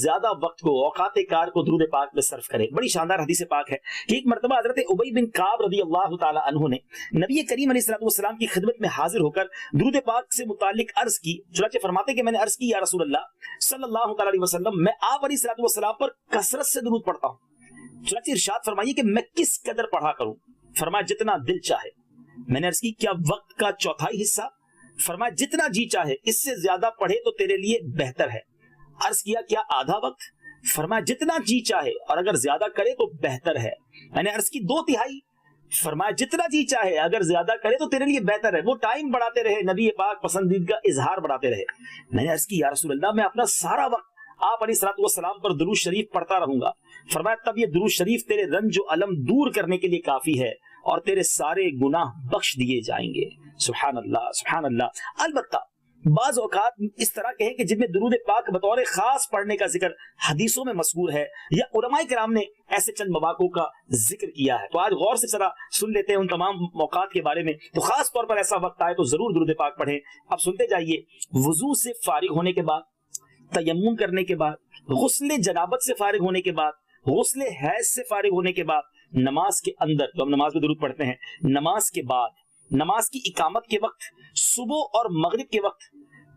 زیادہ وقت کو، اوقات کار کو درود پاک میں صرف کرے۔ بڑی شاندار حدیث پاک ہے کہ ایک مرتبہ حضرت ابی بن کعب رضی اللہ تعالی عنہ نے نبی کریم علیہ الصلوۃ والسلام کی خدمت میں حاضر ہو کر درود پاک سے متعلق عرض کی۔ چنانچہ فرماتے کہ میں نے عرض کی، یا رسول اللہ صلی اللہ تعالی علیہ وسلم، میں آپ علیہ الصلوۃ والسلام پر کثرت سے درود پڑھتا ہوں، چنانچہ ارشاد فرمائیے کہ میں کس قدر پڑھا کروں؟ فرمایا جتنا دل چاہے۔ میں نے عرض کی کیا وقت کا چوتھائی حصہ؟ فرمایا جتنا جی چاہے، اس سے زیادہ پڑھے تو تیرے لیے بہتر ہے۔ عرض کیا کیا آدھا وقت؟ فرمایا جتنا جی چاہے اور اگر زیادہ کرے تو بہتر ہے۔ میں نے عرض کی 2/3؟ فرمایا جتنا جی چاہے اگر زیادہ کرے تو تیرے لیے بہتر ہے۔ وہ ٹائم بڑھاتے رہے، نبی پاک پسندیدہ اظہار بڑھاتے رہے۔ میں نے عرض کی یا رسول اللہ میں اپنا سارا وقت آپ علیہ الصلوۃ والسلام پر درود شریف پڑھتا رہوں گا۔ فرمایا تب یہ درود شریف تیرے رنج و الم دور کرنے کے لیے کافی ہے اور تیرے سارے گناہ بخش دیے جائیں گے۔ سبحان اللہ سبحان اللہ۔ البتہ بعض اوقات اس طرح کے ہیں کہ جن میں درود پاک بطور خاص پڑھنے کا ذکر حدیثوں میں مذکور ہے یا علماء کرام نے ایسے چند مواقع کا ذکر کیا ہے۔ تو آج غور سے ذرا سن لیتے ہیں ان تمام موقعات کے بارے میں۔ تو خاص طور پر ایسا وقت آئے تو ضرور درود پاک پڑھیں۔ اب سنتے جائیے۔ وضو سے فارغ ہونے کے بعد، تیمم کرنے کے بعد، غسل جنابت سے فارغ ہونے کے بعد، غسل حیض سے فارغ ہونے کے بعد، نماز کے اندر جو ہم نماز میں درود پڑھتے ہیں، نماز کے بعد، نماز کی اقامت کے وقت، صبح اور مغرب کے وقت،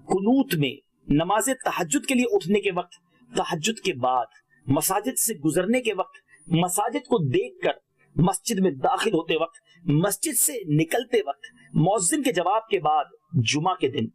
قنوت میں، نماز تہجد کے لیے اٹھنے کے وقت، تہجد کے بعد، مساجد سے گزرنے کے وقت، مساجد کو دیکھ کر مسجد میں داخل ہوتے وقت، مسجد سے نکلتے وقت، مؤذن کے جواب کے بعد، جمعہ کے دن،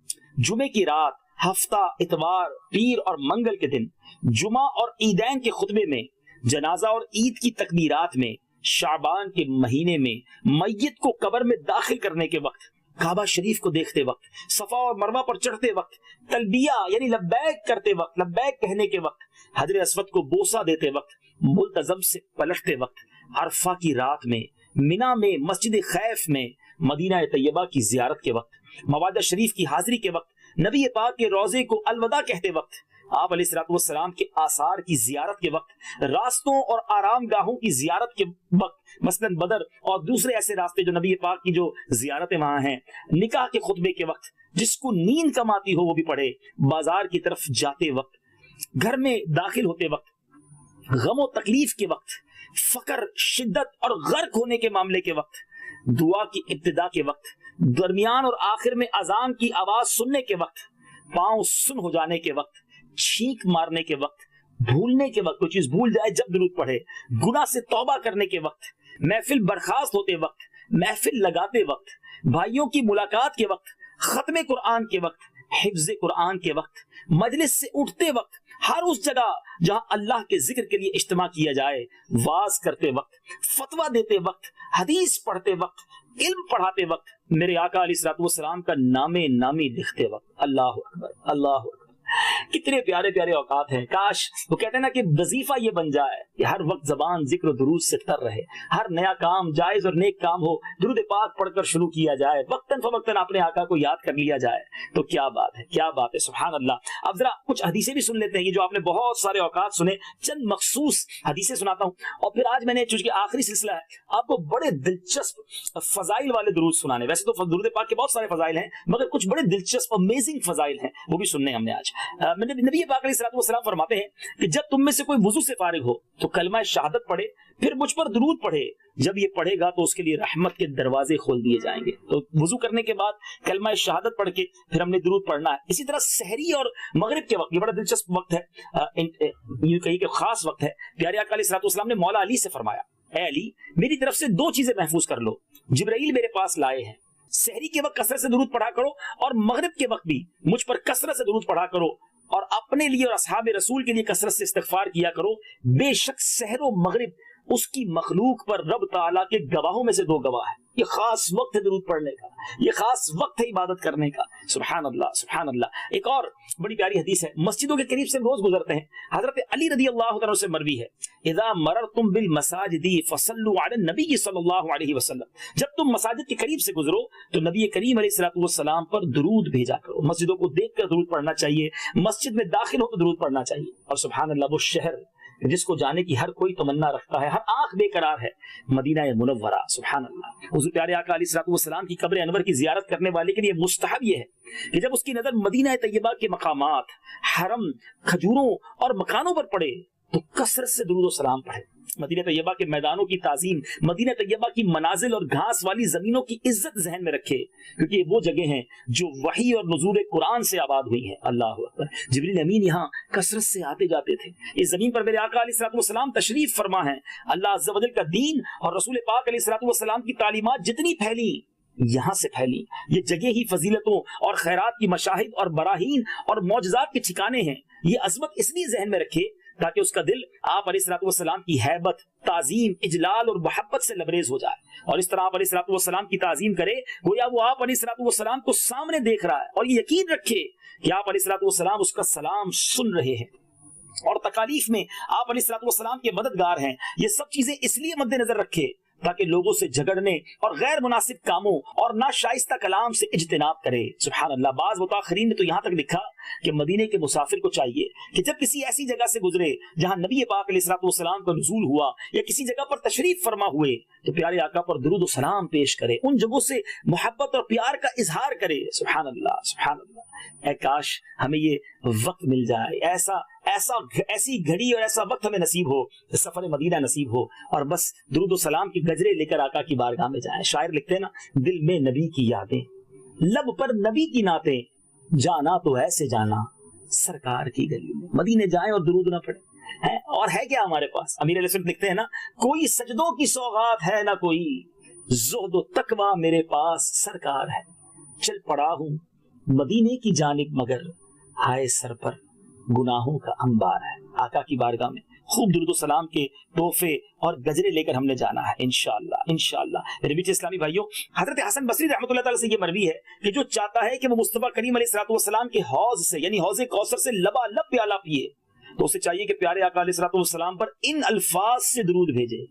جمعے کی رات، ہفتہ، اتوار، پیر اور منگل کے دن، جمعہ اور عیدین کے خطبے میں، جنازہ اور عید کی تکبیرات میں، شعبان کے مہینے میں، میت کو قبر میں داخل کرنے کے وقت، کعبہ شریف کو دیکھتے وقت، صفا اور مروہ پر چڑھتے وقت، تلبیہ یعنی لبیک کرتے وقت، لبیک کہنے کے وقت، حجر اسود کو بوسہ دیتے وقت، ملتزم سے پلٹتے وقت، عرفہ کی رات میں، منی میں، مسجد خیف میں، مدینہ طیبہ کی زیارت کے وقت، موعدہ شریف کی حاضری کے وقت، نبی پاک کے روضے کو الوداع کہتے وقت، آپ علیہ الصلوۃ والسلام کے آثار کی زیارت کے وقت، راستوں اور آرام گاہوں کی زیارت کے وقت، مثلاً بدر اور دوسرے ایسے راستے جو نبی پاک کی جو زیارتیں وہاں ہیں، نکاح کے خطبے کے وقت، جس کو نیند کم آتی ہو وہ بھی پڑھے، بازار کی طرف جاتے وقت، گھر میں داخل ہوتے وقت، غم و تکلیف کے وقت، فقر، شدت اور غرق ہونے کے معاملے کے وقت، دعا کی ابتدا کے وقت، درمیان اور آخر میں اذان کی آواز سننے کے وقت، پاؤں سن ہو جانے کے وقت، چھینک مارنے کے وقت، بھولنے کے وقت، کوئی چیز بھول جائے جب درود پڑھے، گناہ سے توبہ کرنے کے وقت، محفل برخاست ہوتے وقت، محفل لگاتے وقت، بھائیوں کی ملاقات کے وقت، ختم قرآن کے وقت، حفظ قرآن کے وقت، مجلس سے اٹھتے وقت، ہر اس جگہ جہاں اللہ کے ذکر کے لیے اجتماع کیا جائے، واز کرتے وقت، فتویٰ دیتے وقت، حدیث پڑھتے وقت، علم پڑھاتے وقت، میرے آقا علیہ الصلوۃ والسلام کا نام نامی لکھتے وقت۔ اللہ اکبر اللہ اکبر۔ کتنے پیارے پیارے اوقات ہیں۔ کاش وہ کہتے ہیں نا کہ وظیفہ یہ بن جائے کہ ہر وقت زبان ذکر و درود سے تر رہے، ہر نیا کام جائز اور نیک کام ہو درود پاک پڑھ کر شروع کیا جائے، وقتاً فوقتاً اپنے آقا کو یاد کر لیا جائے تو کیا بات ہے، کیا بات ہے، سبحان اللہ۔ اب ذرا کچھ حدیثیں بھی سن لیتے ہیں، یہ جو آپ نے بہت سارے اوقات سنے، چند مخصوص حدیثیں سناتا ہوں، اور پھر آج میں نے چونکہ آخری سلسلہ ہے آپ کو بڑے دلچسپ فضائل والے درود سنانے، ویسے تو درود پاک کے بہت سارے فضائل ہیں مگر کچھ بڑے دلچسپ امیزنگ فضائل ہیں، وہ بھی سننے ہم نے آج۔ نبی پاک علیہ الصلوۃ والسلام فرماتے ہیں کہ جب تم میں سے کوئی وضو سے فارغ ہو تو کلمہ شہادت پڑھے، پھر مجھ پر درود پڑھے، جب یہ پڑھے گا تو اس کے لیے رحمت کے دروازے کھول دیے جائیں گے۔ تو وضو کرنے کے بعد کلمہ شہادت پڑھ کے پھر ہم نے درود پڑھنا ہے۔ اسی طرح سحری اور مغرب کے وقت، یہ بڑا دلچسپ وقت ہے، یوں کہیے کہ خاص وقت ہے۔ پیارے آقا علیہ الصلوۃ والسلام نے مولا علی سے فرمایا، اے علی میری طرف سے 2 چیزیں محفوظ کر لو، جبرائیل میرے پاس لائے ہیں، سحری کے وقت کثرت سے درود پڑھا کرو اور مغرب کے وقت بھی مجھ پر کثرت سے درود پڑھا کرو، اور اپنے لیے اور اصحاب رسول کے لیے کثرت سے استغفار کیا کرو، بے شک سحر و مغرب اس کی مخلوق پر رب تعالیٰ کے گواہوں میں سے 2 گواہ ہے۔ یہ خاص وقت ہے درود پڑھنے کا، یہ خاص وقت ہے عبادت کرنے کا۔ سبحان اللہ سبحان اللہ۔ ایک اور بڑی پیاری حدیث ہے، مسجدوں کے قریب سے روز گزرتے ہیں، حضرت علی رضی اللہ عنہ سے مروی ہے، اذا مررتم بالمساجد فصلوا علی النبی صلی اللہ علیہ وسلم، جب تم مساجد کے قریب سے گزرو تو نبی کریم علیہ الصلوۃ والسلام پر درود بھیجا کرو۔ مسجدوں کو دیکھ کر درود پڑھنا چاہیے، مسجد میں داخل ہو تو درود پڑھنا چاہیے۔ اور سبحان اللہ، وہ شہر جس کو جانے کی ہر کوئی تمنا رکھتا ہے، ہر آنکھ بے قرار ہے، مدینہ منورہ۔ سبحان اللہ۔ حضور پیارے آقا علیہ الصلوۃ والسلام کی قبر انور کی زیارت کرنے والے کے لیے مستحب یہ ہے کہ جب اس کی نظر مدینہ طیبہ کے مقامات، حرم، کھجوروں اور مکانوں پر پڑے تو کثرت سے درود و سلام پڑھے۔ مدینہ طیبہ کے میدانوں کی تعظیم، مدینہ طیبہ کی منازل اور گھاس والی زمینوں کی عزت ذہن میں رکھے، کیونکہ یہ وہ جگہ ہیں جو وحی اور نزول قرآن سے آباد ہوئی ہیں۔ اللہ اکبر۔ جبریل امین یہاں کثرت سے آتے جاتے تھے۔ اس زمین پر میرے آقا علیہ الصلوۃ والسلام تشریف فرما ہیں۔ اللہ عز و جل کا دین اور رسول پاک علیہ الصلوۃ والسلام کی تعلیمات جتنی پھیلی یہاں سے پھیلی۔ یہ جگہ ہی فضیلتوں اور خیرات کی مشاہد اور براہین اور معجزات کے ٹھکانے ہیں۔ یہ عظمت اس لیے ذہن میں رکھے تاکہ اس کا دل آپ علیہ الصلوۃ والسلام کی ہیبت، تعظیم، اجلال اور محبت سے لبریز ہو جائے، اور اس طرح آپ علیہ الصلوۃ والسلام کی تعظیم کرے گویا وہ آپ علیہ الصلوۃ والسلام کو سامنے دیکھ رہا ہے، اور یہ یقین رکھے کہ آپ علیہ الصلوۃ والسلام اس کا سلام سن رہے ہیں، اور تکالیف میں آپ علیہ الصلوۃ والسلام کے مددگار ہیں۔ یہ سب چیزیں اس لیے مد نظر رکھے تاکہ لوگوں سے جھگڑنے اور غیر مناسب کاموں اور ناشائستہ کلام سے اجتناب کرے۔ سبحان اللہ۔ بعض متاخرین نے تو یہاں تک لکھا کہ مدینے کے مسافر کو چاہیے کہ جب کسی ایسی جگہ سے گزرے جہاں نبی پاک علیہ الصلوۃ والسلام کا نزول ہوا یا کسی جگہ پر تشریف فرما ہوئے تو پیارے آقا پر درود و سلام پیش کرے، ان جگہوں سے محبت اور پیار کا اظہار کرے۔ سبحان اللہ، سبحان اللہ۔ اے کاش ہمیں یہ وقت مل جائے، ایسی گھڑی اور ایسا وقت ہمیں نصیب ہو، سفر مدینہ نصیب ہو، اور بس درود و سلام کی گجرے لے کر آقا کی بارگاہ میں جائیں۔ شاعر لکھتے ہیں نا، دل میں نبی کی یادیں، لب پر نبی کی نعتیں، جانا تو ایسے جانا سرکار کی گلی میں۔ مدینے جائیں اور درود نہ پڑھیں، اور ہے کیا ہمارے پاس؟ امیر علیہ السلام لکھتے ہیں نا، کوئی سجدوں کی سوغات ہے نہ کوئی، زہد و تقویٰ میرے پاس سرکار ہے، چل پڑا ہوں مدینے کی جانب مگر ہائے سر پر گناہوں کا انبار ہے۔ آقا کی بارگاہ میں خوب درود و سلام کے تحفے اور گجرے لے کر ہم نے جانا ہے انشاءاللہ انشاءاللہ۔ میرے بیچ اسلامی بھائیوں، حضرت حسن بصری رحمۃ اللہ تعالی سے یہ مروی ہے کہ جو چاہتا ہے کہ وہ مصطفیٰ کریم علیہ الصلوۃ والسلام کے حوض سے یعنی حوض کوثر سے لبالب پیالہ پیے تو اسے چاہیے کہ پیارے آقا علیہ الصلوۃ والسلام پر ان الفاظ سے درود بھیجے۔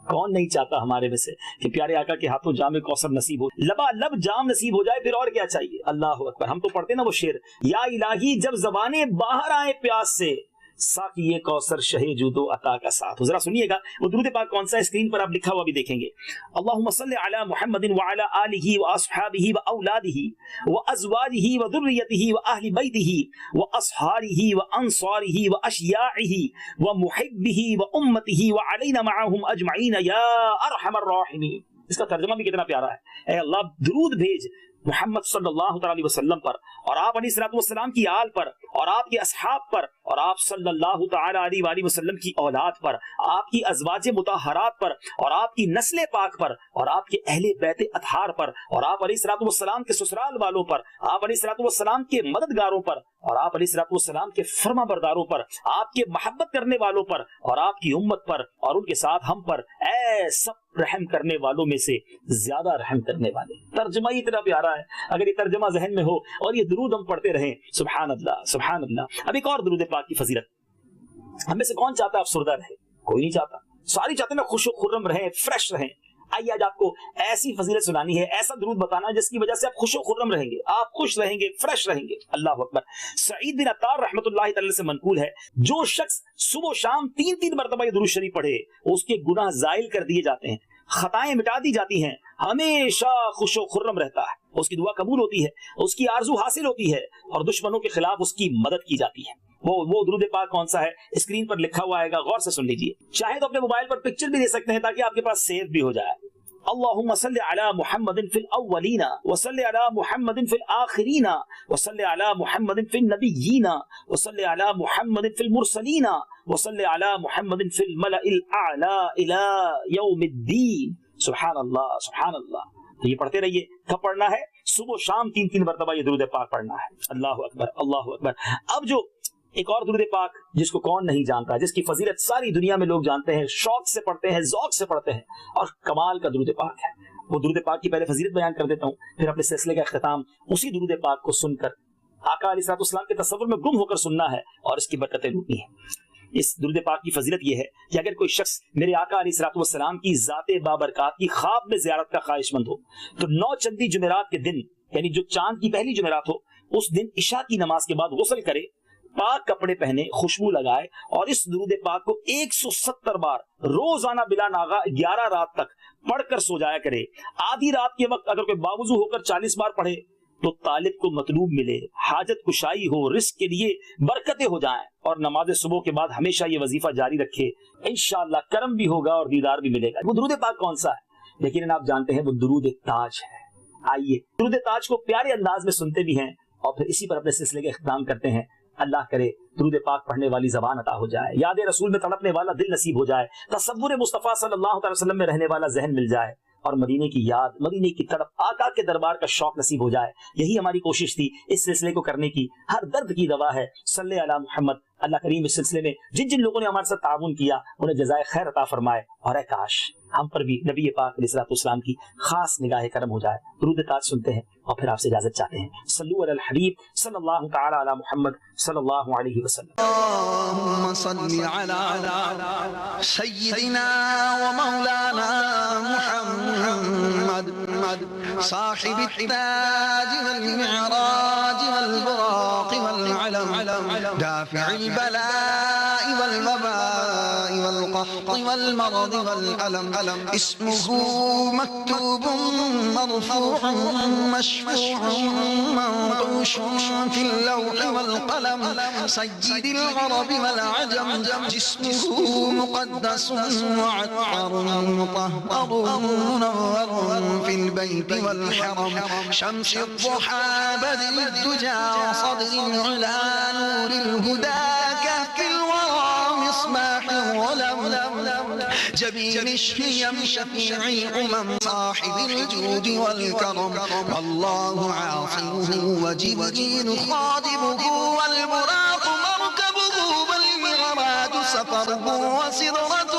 کون نہیں چاہتا ہمارے میں سے کہ پیارے آقا کے ہاتھوں جام کوثر نصیب ہو، لبالب جام نصیب ہو جائے، پھر اور کیا چاہیے؟ اللہ اکبر۔ ہم تو پڑھتے نا وہ شعر، یا الہی جب زبانیں باہر آئے پیاس سے، ساقی کوثر شہ جودو عطا کا ساتھ۔ ذرا سنیے گا وہ درود پاک کون سا ہے، اسکرین پر آپ لکھا ہوا بھی دیکھیں گے۔ اللہم صلی علی محمد وعلی آلہ واصحابہ واولادہ وازواجہ وذریتہ واہل بیتہ واصحابہ وانصارہ واشیاعہ ومحبہ وامتہ وعلینا معہم اجمعین یا ارحم الراحمین۔ اس کا ترجمہ بھی کتنا پیارا ہے۔ اے اللہ درود بھیج محمد صلی اللہ تعالی علیہ وسلم پر، اور آپ علیہ الصلوۃ والسلام کی آل پر، اور آپ کے اصحاب پر، اور آپ صلی اللہ تعالی علیہ وآلہ وسلم کی اولاد پر، آپ کی ازواج مطہرات پر، اور آپ کی نسل پاک پر، اور آپ کے اہل بیت اطہار پر، اور آپ علیہ الصلوۃ والسلام کے سسرال والوں پر، آپ علیہ الصلوۃ والسلام کے مددگاروں پر، اور آپ علیہ الصلوۃ والسلام کے فرما برداروں پر، آپ کے محبت کرنے والوں پر، اور آپ کی امت پر، اور ان کے ساتھ ہم پر، اے سب رحم کرنے والوں میں سے زیادہ رحم کرنے والے۔ ترجمہ ہی اتنا پیارا ہے، اگر یہ ترجمہ ذہن میں ہو اور یہ درود ہم پڑھتے رہیں، سبحان اللہ سبحان اللہ۔ اب ایک اور درود پاک کی فضیلت، ہم میں سے کون چاہتا ہے افسردہ رہے؟ کوئی نہیں چاہتا، ساری چاہتے ہیں نا خوش و خرم رہیں، فریش رہیں۔ آئیے آج آپ کو ایسی فضیلت سنانی ہے، ایسا درود بتانا ہے جس کی وجہ سے آپ خوش و خرم رہیں گے، آپ خوش رہیں گے، فریش رہیں گے۔ اللہ اکبر۔ سعید بن عطار رحمۃ اللہ تعالی سے منقول ہے، جو شخص صبح و شام 3 مرتبہ یہ درود شریف پڑھے اس کے گناہ زائل کر دیے جاتے ہیں، خطائیں مٹا دی جاتی ہیں، ہمیشہ خوش و خرم رہتا ہے، اس کی دعا قبول ہوتی ہے، اس کی آرزو حاصل ہوتی ہے، اور دشمنوں کے خلاف اس کی مدد کی جاتی ہے۔ وہ درود پاک کون سا ہے؟ اسکرین پر لکھا ہوا آئے گا، غور سے سن لیجئے۔ چاہے تو اپنے موبائل پر پکچر بھی دے سکتے ہیں تاکہ آپ کے پاس سیو بھی ہو جائے۔ اللہم صلی علی محمد فی الاولین وصلی علی محمد فی الاخرین وصلی علی محمد فی النبیین وصلی علی محمد فی المرسلین وصلی علی محمد فی الملأ الاعلی الی یوم الدین۔ سبحان اللہ سبحان اللہ۔ تو یہ پڑھتے رہیے، کب پڑھنا ہے؟ صبح و شام 3 مرتبہ یہ درود پاک پڑھنا ہے۔ اللہ اکبر اللہ اکبر۔ اب جو ایک اور درود پاک جس کو کون نہیں جانتا، جس کی فضیلت ساری دنیا میں لوگ جانتے ہیں، شوق سے پڑھتے ہیں، ذوق سے پڑھتے ہیں، اور کمال کا درود پاک ہے، وہ درود پاک کی پہلے فضیلت بیان کر دیتا ہوں، پھر اپنے سلسلے کا اختتام اسی درود پاک کو سن کر آقا علیہ الصلوۃ والسلام کے تصور میں گم ہو کر سننا ہے اور اس کی برکتیں لوٹنی ہیں۔ اس درود پاک کی فضیلت یہ ہے کہ اگر کوئی شخص میرے آقا علیہ الصلوۃ والسلام کی ذات بابرکات کی خواب میں زیارت کا خواہش مند ہو تو 9 چندی جمعرات کے دن، یعنی جو چاند کی پہلی جمعرات ہو، اس دن عشاء کی نماز کے بعد غسل کرے، پاک کپڑے پہنے، خوشبو لگائے اور اس درود پاک کو 170 بار روزانہ بلا ناغہ 11 رات تک پڑھ کر سو جایا کرے۔ آدھی رات کے وقت اگر کوئی باوضو ہو کر 40 بار پڑھے تو طالب کو مطلوب ملے، حاجت کشائی ہو، رزق کے لیے برکتیں ہو جائیں، اور نماز صبح کے بعد ہمیشہ یہ وظیفہ جاری رکھے، انشاءاللہ کرم بھی ہوگا اور دیدار بھی ملے گا۔ وہ درود پاک کون سا ہے؟ یقیناً آپ جانتے ہیں وہ درود تاج ہے۔ آئیے درود تاج کو پیارے انداز میں سنتے بھی ہیں اور پھر اسی پر اپنے سلسلے کا اختتام کرتے ہیں۔ اللہ کرے درود پاک پڑھنے والی زبان عطا ہو جائے، یاد رسول میں تڑپنے والا دل نصیب ہو جائے، تصور مصطفیٰ صلی اللہ علیہ وسلم میں رہنے والا ذہن مل جائے، اور مدینے کی یاد، مدینے کی تڑپ، آقا کے دربار کا شوق نصیب ہو جائے۔ یہی ہماری کوشش تھی اس سلسلے کو کرنے کی۔ ہر درد کی دوا ہے صلی علی محمد۔ اللہ کریم اس سلسلے میں جن جن لوگوں نے ہمارے ساتھ تعاون کیا انہیں جزائے خیر عطا فرمائے، اور اے کاش ہم پر بھی نبی پاک علیہ الصلوۃ والسلام کی خاص نگاہ کرم ہو جائے۔ درود تاج سنتے ہیں اور پھر آپ سے اجازت چاہتے ہیں۔ صلو علی الحبیب صلی اللہ تعالی علی محمد صلی اللہ علیہ وسلم۔ اللهم صل على سيدنا ومولانا محمد صاحب التاج والمعراج والبراق والعلم دافع البلاء والوباء والقحط والمرض والألم اسمه مكتوب مرفوع مشفوع منقوش في اللوح والقلم سيد العرب والعجم جسمه مقدس معطر مطهر منور في البيت والحرم شمس الضحى بدر الدجى صدر العلا نور الهدى كهف الورى مصباح الظلم جبين الشيم شفيع الأمم صاحب الجود والكرم الله عاصمه وجبريل خادمه والبراق مركبه والمغراد سفره وسدرة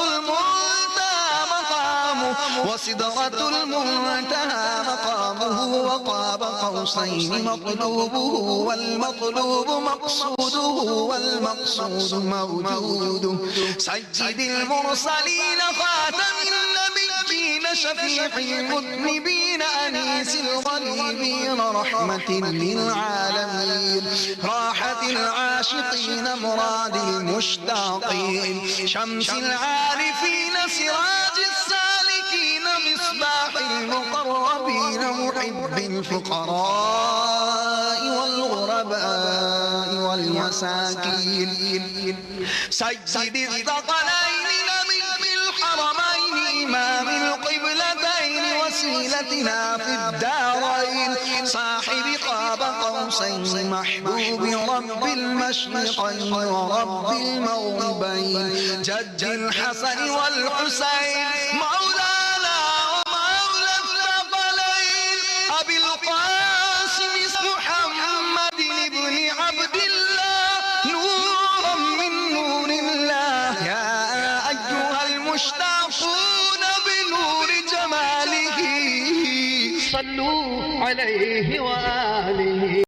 المنتهى مقامه وقاب قوسين مطلوبه والمطلوب مقصوده والمقصود موجوده سيد المرسلين خاتم النبيين شفيع المذنبين أنيس الغريبين رحمة للعالمين راحة العاشقين مراد المشتاقين شمس العارفين سراج السالكين مصباح المقربين محب الفقراء والغرباء والمساكين سيد الثقلين نبي الحرمين إمام القبلتين وسيلتنا في الدارين صاحب قاب قوسين محبوب رب المشرقين ورب المغربين جد الحسن والحسين مولانا ومولى الثقلين أبي القاسم محمد بن عبد الله نورا من نور الله يا أيها المشتاقون بنور جماله صلوا عليه وآله